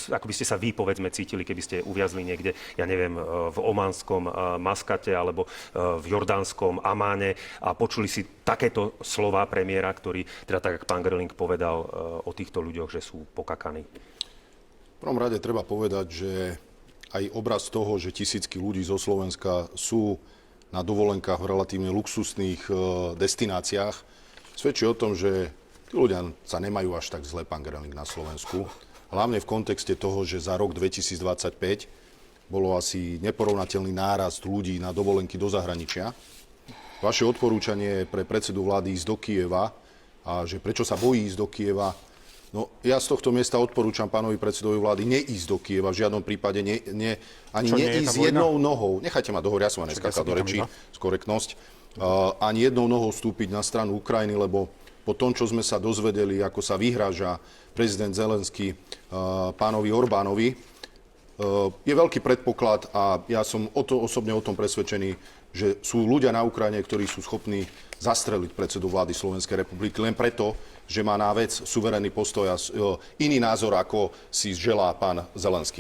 ako by ste sa vy, povedzme, cítili, keby ste uviazli niekde, ja neviem, v omanskom Maskate alebo v jordánskom Amáne a počuli si takéto slová premiéra, ktorý, teda tak, ako pán Gröling povedal o týchto ľuďoch, že sú pokakaní? V prvom rade treba povedať, že aj obraz toho, že tisícky ľudí zo Slovenska sú na dovolenkách v relatívne luxusných destináciách, svedčí o tom, že tí ľudia sa nemajú až tak zle, pán Gröling, na Slovensku. Hlavne v kontexte toho, že za rok 2025 bolo asi neporovnateľný nárast ľudí na dovolenky do zahraničia. Vaše odporúčanie pre predsedu vlády ísť do Kyjeva a že prečo sa bojí ísť do Kyjeva, no ja z tohto miesta odporúčam pánovi predsedovi vlády neísť do Kyjeva, v žiadnom prípade ani neísť jednou nohou. Nechajte ma dohovoriť, ja som vám neskákal do rečí, skorektnosť. Ani jednou nohou vstúpiť na stranu Ukrajiny, lebo po tom, čo sme sa dozvedeli, ako sa vyhráža prezident Zelenský pánovi Orbánovi, je veľký predpoklad a ja som osobne o tom presvedčený, že sú ľudia na Ukrajine, ktorí sú schopní zastreliť predsedu vlády Slovenskej republiky len preto, že má na vec suverénny postoj a iný názor, ako si želá pán Zelenský.